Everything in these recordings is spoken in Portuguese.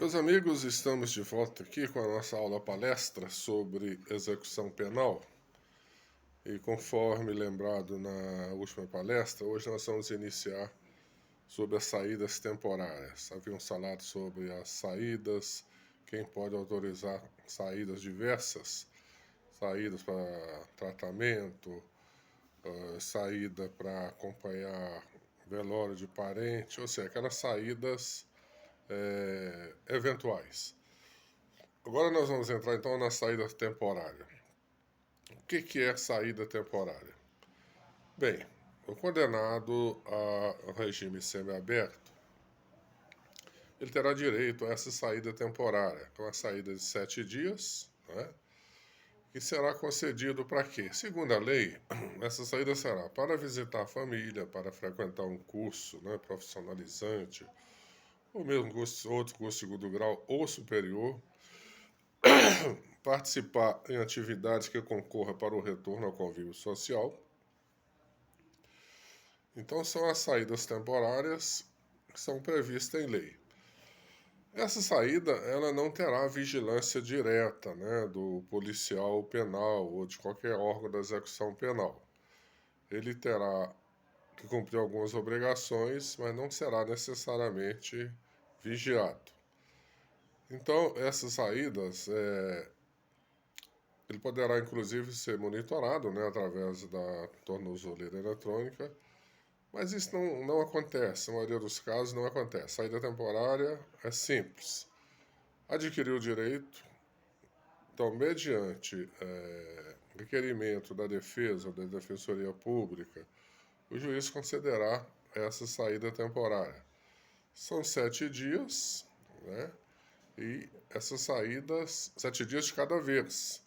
Meus amigos, estamos de volta aqui com a nossa aula palestra sobre execução penal. E conforme lembrado na última palestra, hoje nós vamos iniciar sobre as saídas temporárias. Havíamos falado sobre as saídas, quem pode autorizar saídas diversas, saídas para tratamento, saída para acompanhar velório de parente, ou seja, aquelas saídas eventuais. Agora nós vamos entrar então na saída temporária. O que é saída temporária? Bem, o condenado a regime semiaberto, ele terá direito a essa saída temporária, que é uma saída de 7 dias, né? E será concedido para quê? Segundo a lei, essa saída será para visitar a família, para frequentar um curso, né, profissionalizante, ou mesmo outro curso de segundo grau ou superior, participar em atividades que concorra para o retorno ao convívio social. Então, são as saídas temporárias que são previstas em lei. Essa saída ela não terá vigilância direta, né, do policial penal ou de qualquer órgão da execução penal. Ele terá que cumprir algumas obrigações, mas não será necessariamente vigiado. Então, essas saídas ele poderá, inclusive, ser monitorado, né, através da tornozeleira eletrônica, mas isso não acontece, na maioria dos casos não acontece. Saída temporária é simples. Adquirir o direito, então, mediante requerimento da defesa ou da defensoria pública, o juiz concederá essa saída temporária. São 7 dias, né, e essas saídas, 7 dias de cada vez.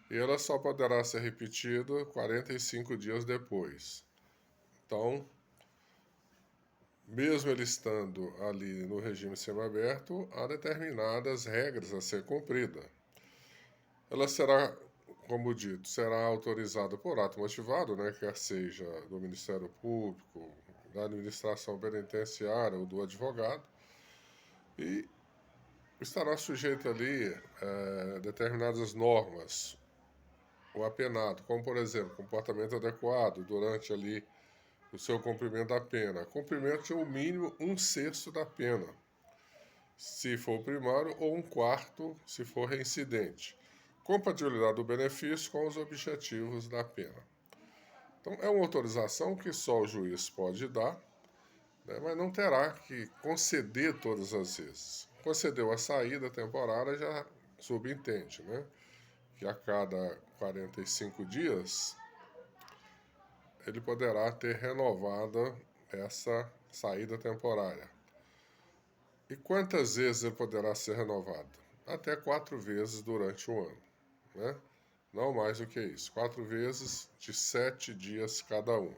E ela só poderá ser repetida 45 dias depois. Então, mesmo ele estando ali no regime semiaberto, há determinadas regras a ser cumprida. Ela será, como dito, será autorizada por ato motivado, né, quer seja do Ministério Público, da administração penitenciária ou do advogado, e estará sujeito ali a determinadas normas, o apenado, como por exemplo, comportamento adequado durante ali o seu cumprimento da pena. Cumprimento de, no mínimo, 1/6 da pena, se for primário, ou 1/4 se for reincidente. Compatibilidade do benefício com os objetivos da pena. Então, é uma autorização que só o juiz pode dar, né, mas não terá que conceder todas as vezes. Concedeu a saída temporária, já subentende, né, que a cada 45 dias ele poderá ter renovada essa saída temporária. E quantas vezes ele poderá ser renovado? Até 4 vezes durante o ano, né? Não mais do que isso. 4 vezes de 7 dias cada uma.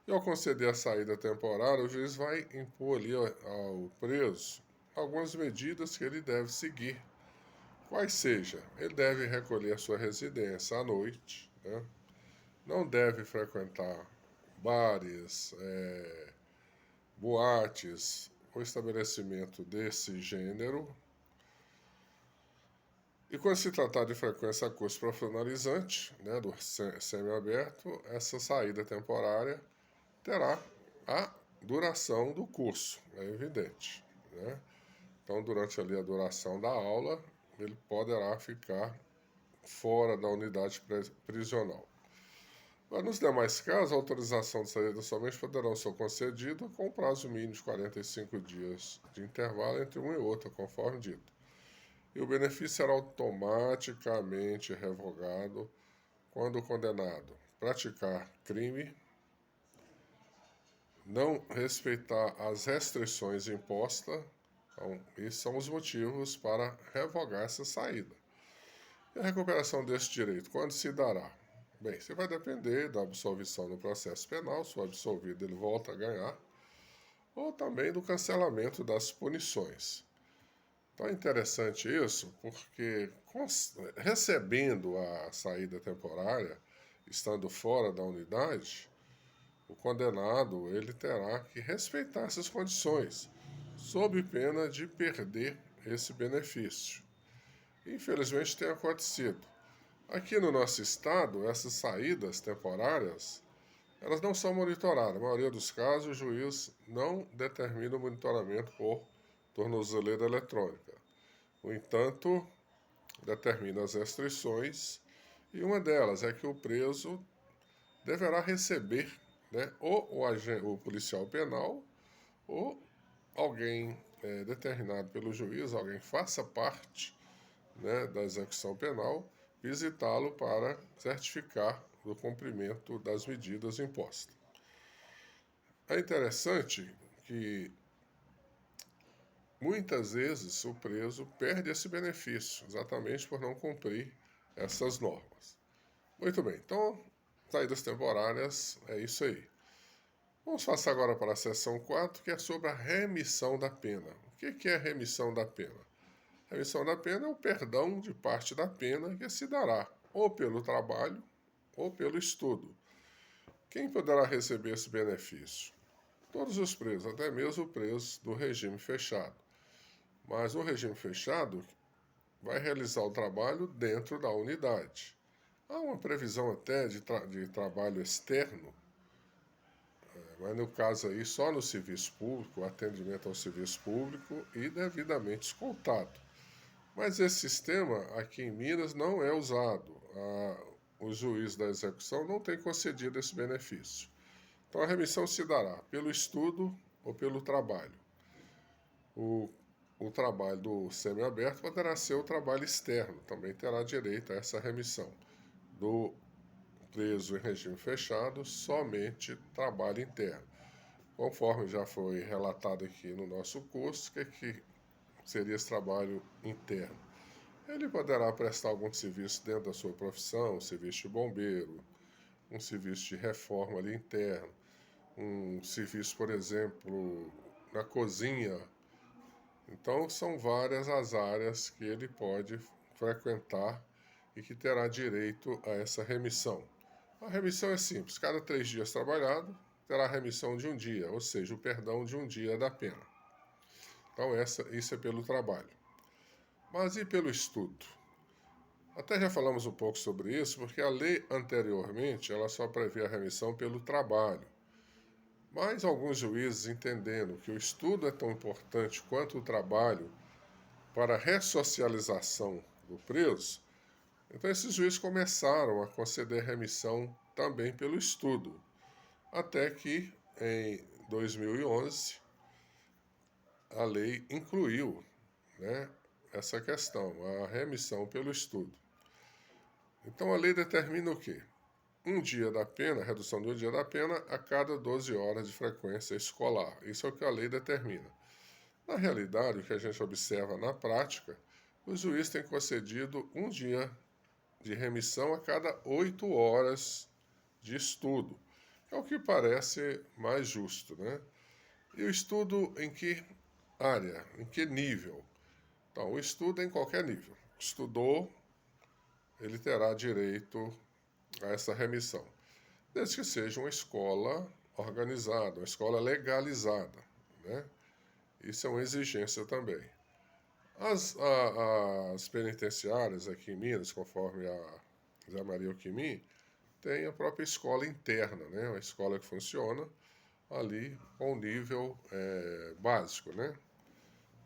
E ao conceder a saída temporária, o juiz vai impor ali ao preso algumas medidas que ele deve seguir. Quais seja, ele deve recolher a sua residência à noite, né? Não deve frequentar bares, boates ou estabelecimento desse gênero. E quando se tratar de frequência a curso profissionalizante, né, do semiaberto, essa saída temporária terá a duração do curso, é evidente, né? Então, durante ali a duração da aula, ele poderá ficar fora da unidade prisional. Mas nos demais casos, a autorização de saída somente poderá ser concedida com prazo mínimo de 45 dias de intervalo entre uma e outra, conforme dito. E o benefício será automaticamente revogado quando o condenado praticar crime, não respeitar as restrições impostas. Então, esses são os motivos para revogar essa saída. E a recuperação desse direito, quando se dará? Bem, isso vai depender da absolvição no processo penal. Se for absolvido, ele volta a ganhar, ou também do cancelamento das punições. Então é interessante isso, porque recebendo a saída temporária, estando fora da unidade, o condenado ele terá que respeitar essas condições, sob pena de perder esse benefício. Infelizmente tem acontecido. Aqui no nosso estado, essas saídas temporárias, elas não são monitoradas. Na maioria dos casos, o juiz não determina o monitoramento por tornozeleira eletrônica. No entanto, determina as restrições e uma delas é que o preso deverá receber, né, ou o policial penal ou alguém determinado pelo juiz, alguém que faça parte, né, da execução penal, visitá-lo para certificar do cumprimento das medidas impostas. É interessante que muitas vezes o preso perde esse benefício, exatamente por não cumprir essas normas. Muito bem, então, saídas temporárias, é isso aí. Vamos passar agora para a seção 4, que é sobre a remissão da pena. O que é remissão da pena? Remissão da pena é o perdão de parte da pena que se dará ou pelo trabalho ou pelo estudo. Quem poderá receber esse benefício? Todos os presos, até mesmo o preso do regime fechado. Mas o regime fechado vai realizar o trabalho dentro da unidade. Há uma previsão até de trabalho externo, mas no caso aí só no serviço público, atendimento ao serviço público e devidamente escoltado. Mas esse sistema aqui em Minas não é usado. O juiz da execução não tem concedido esse benefício. Então a remissão se dará pelo estudo ou pelo trabalho. O trabalho do semiaberto poderá ser o trabalho externo, também terá direito a essa remissão. Do preso em regime fechado, somente trabalho interno. Conforme já foi relatado aqui no nosso curso, o que seria esse trabalho interno? Ele poderá prestar algum serviço dentro da sua profissão, um serviço de bombeiro, um serviço de reforma ali interno, um serviço, por exemplo, na cozinha. Então, são várias as áreas que ele pode frequentar e que terá direito a essa remissão. A remissão é simples, cada 3 dias trabalhado terá a remissão de um dia, ou seja, o perdão de um dia da pena. Então isso é pelo trabalho. Mas e pelo estudo? Até já falamos um pouco sobre isso, porque a lei anteriormente ela só previa a remissão pelo trabalho. Mas alguns juízes, entendendo que o estudo é tão importante quanto o trabalho para a ressocialização do preso, então esses juízes começaram a conceder remissão também pelo estudo, até que em 2011 a lei incluiu, né, essa questão, a remissão pelo estudo. Então a lei determina o quê? Um dia da pena, redução de um dia da pena a cada 12 horas de frequência escolar. Isso é o que a lei determina. Na realidade, o que a gente observa na prática, o juiz tem concedido um dia de remissão a cada 8 horas de estudo. É o que parece mais justo, né? E o estudo em que área, em que nível? Então, o estudo é em qualquer nível. Estudou, ele terá direito a essa remissão, desde que seja uma escola organizada, uma escola legalizada, né? Isso é uma exigência também. As penitenciárias aqui em Minas, conforme a Zé Maria Alquimim, tem a própria escola interna, né? Uma escola que funciona ali com nível básico, né?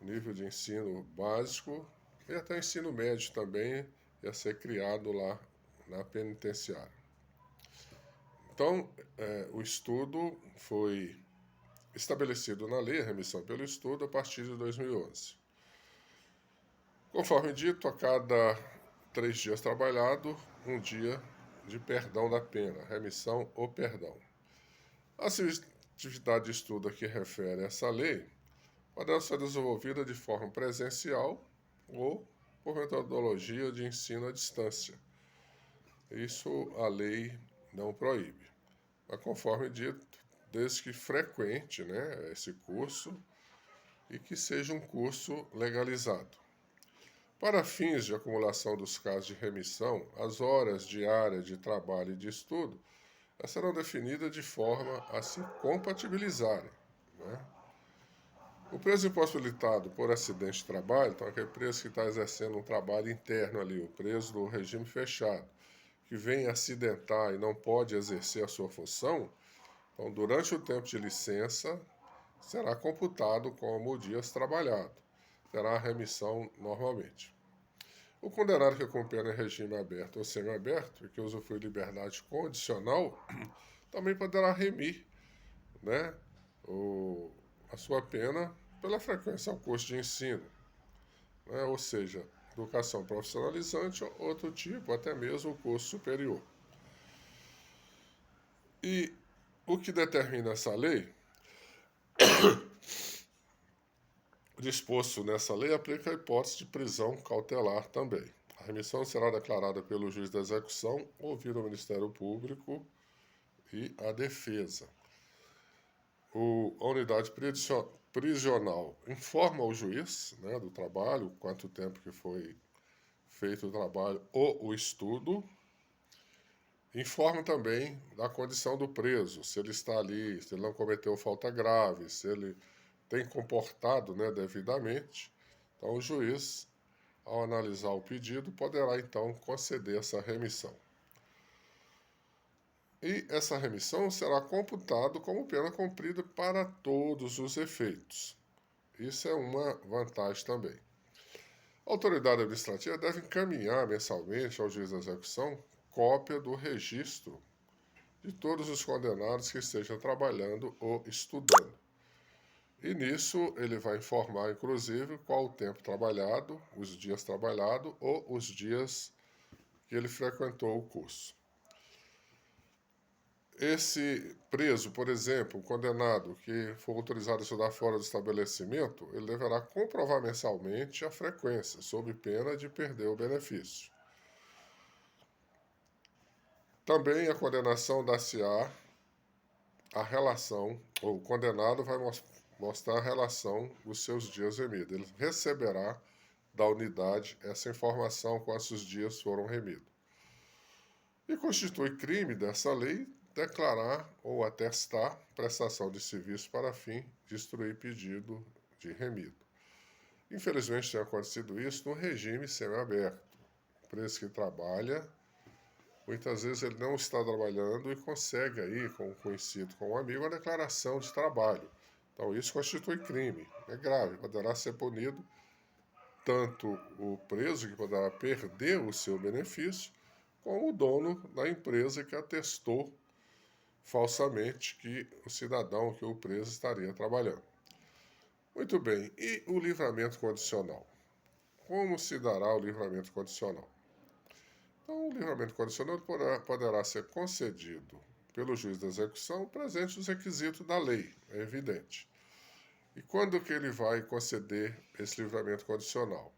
Nível de ensino básico e até ensino médio também ia ser criado lá na penitenciária. Então, o estudo foi estabelecido na lei, a remissão pelo estudo, a partir de 2011. Conforme dito, a cada 3 dias trabalhado, um dia de perdão da pena, remissão ou perdão. A atividade de estudo a que refere essa lei poderá ser desenvolvida de forma presencial ou por metodologia de ensino à distância. Isso a lei não proíbe. Mas, conforme dito, desde que frequente, né, esse curso e que seja um curso legalizado. Para fins de acumulação dos casos de remissão, as horas diárias de trabalho e de estudo serão definidas de forma a se compatibilizarem, né? O preso impossibilitado por acidente de trabalho, então aquele preso que está exercendo um trabalho interno ali, o preso do regime fechado, que vem acidentar e não pode exercer a sua função, então durante o tempo de licença será computado como dias trabalhado, terá a remissão normalmente. O condenado que cumpre pena em regime aberto ou semiaberto e que usufrui liberdade condicional também poderá remir, né, a sua pena pela frequência ao curso de ensino, né, ou seja, educação profissionalizante ou outro tipo, até mesmo o curso superior. E o que determina essa lei, disposto nessa lei, aplica a hipótese de prisão cautelar também. A remissão será declarada pelo juiz da execução, ouvido o Ministério Público e a defesa. A unidade prisional informa o juiz, né, do trabalho, quanto tempo que foi feito o trabalho ou o estudo. Informa também da condição do preso, se ele está ali, se ele não cometeu falta grave, se ele tem comportado, né, devidamente. Então, o juiz, ao analisar o pedido, poderá então conceder essa remissão. E essa remissão será computada como pena cumprida para todos os efeitos. Isso é uma vantagem também. A autoridade administrativa deve encaminhar mensalmente ao juiz da execução cópia do registro de todos os condenados que estejam trabalhando ou estudando. E nisso ele vai informar, inclusive, qual o tempo trabalhado, os dias trabalhados ou os dias que ele frequentou o curso. Esse preso, por exemplo, um condenado que for autorizado a estudar fora do estabelecimento, ele deverá comprovar mensalmente a frequência, sob pena de perder o benefício. Também a condenação dar-se-á a relação, ou o condenado vai mostrar a relação dos seus dias remidos. Ele receberá da unidade essa informação quantos dias foram remidos. E constitui crime dessa lei declarar ou atestar prestação de serviço para fim de instruir pedido de remido. Infelizmente tem acontecido isso no regime semiaberto. O preso que trabalha, muitas vezes ele não está trabalhando e consegue aí, com um conhecido, com um amigo, a declaração de trabalho. Então isso constitui crime, é grave, poderá ser punido tanto o preso, que poderá perder o seu benefício, como o dono da empresa que atestou falsamente que o cidadão, que o preso estaria trabalhando. Muito bem, e o livramento condicional? Como se dará o livramento condicional? Então, o livramento condicional poderá ser concedido pelo juiz da execução presente os requisitos da lei, é evidente. E quando que ele vai conceder esse livramento condicional?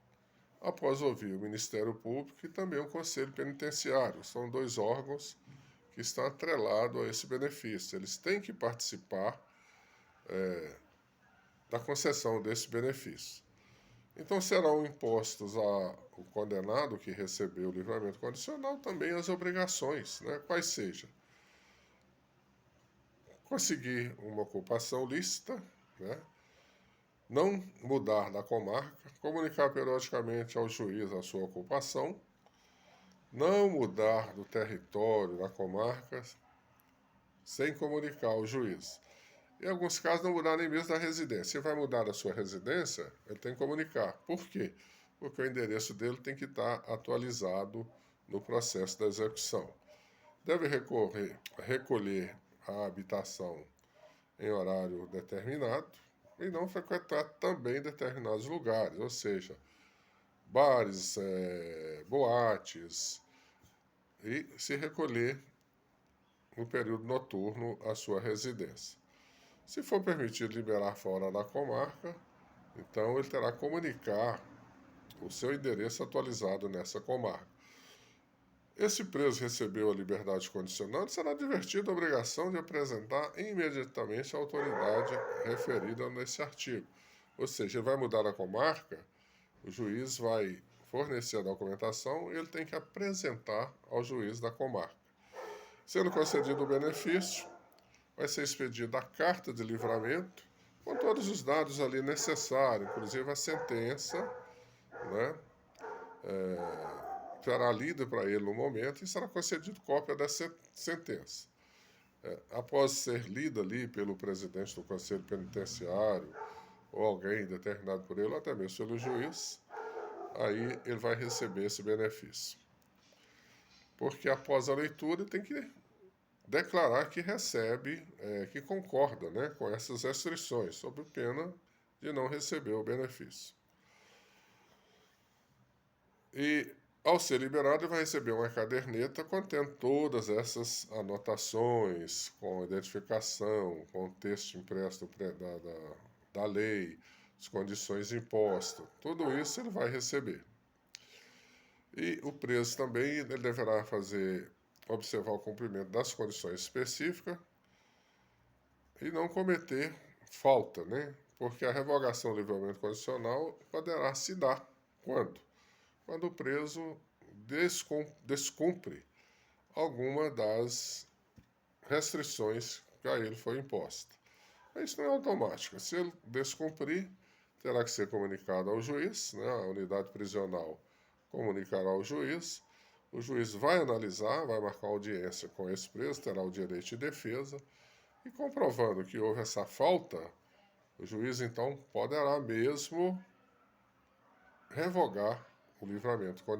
Após ouvir o Ministério Público e também o Conselho Penitenciário. São dois órgãos que estão atrelados a esse benefício. Eles têm que participar da concessão desse benefício. Então serão impostos ao condenado que recebeu o livramento condicional também as obrigações, né, quais sejam conseguir uma ocupação lícita, né, não mudar da comarca, comunicar periodicamente ao juiz a sua ocupação, não mudar do território da comarca sem comunicar ao juiz. Em alguns casos, não mudar nem mesmo da residência. Se vai mudar da sua residência, ele tem que comunicar. Por quê? Porque o endereço dele tem que estar atualizado no processo da execução. Deve recolher a habitação em horário determinado e não frequentar também determinados lugares, ou seja, bares, boates, e se recolher no período noturno à sua residência. Se for permitido liberar fora da comarca, então ele terá que comunicar o seu endereço atualizado nessa comarca. Esse preso recebeu a liberdade condicional será advertido da obrigação de apresentar imediatamente a autoridade referida nesse artigo. Ou seja, ele vai mudar a comarca, o juiz vai fornecer a documentação e ele tem que apresentar ao juiz da comarca. Sendo concedido o benefício, vai ser expedida a carta de livramento com todos os dados ali necessários, inclusive a sentença, né? Será lida para ele no momento e será concedido cópia da sentença. Após ser lida ali pelo presidente do Conselho Penitenciário, ou alguém determinado por ele, ou até mesmo pelo juiz, aí ele vai receber esse benefício. Porque após a leitura tem que declarar que recebe, que concorda, né, com essas restrições, sob pena de não receber o benefício. E, ao ser liberado, ele vai receber uma caderneta contendo todas essas anotações, com identificação, com o texto impresso da lei, as condições impostas. Tudo isso ele vai receber. E o preso também ele deverá observar o cumprimento das condições específicas e não cometer falta, né? Porque a revogação do livramento condicional poderá se dar quando? Quando o preso descumpre alguma das restrições que a ele foi imposta. Mas isso não é automático. Se ele descumprir, terá que ser comunicado ao juiz, né? A unidade prisional comunicará ao juiz, o juiz vai analisar, vai marcar audiência com esse preso, terá o direito de defesa, e comprovando que houve essa falta, o juiz então poderá mesmo revogar o livramento condicional.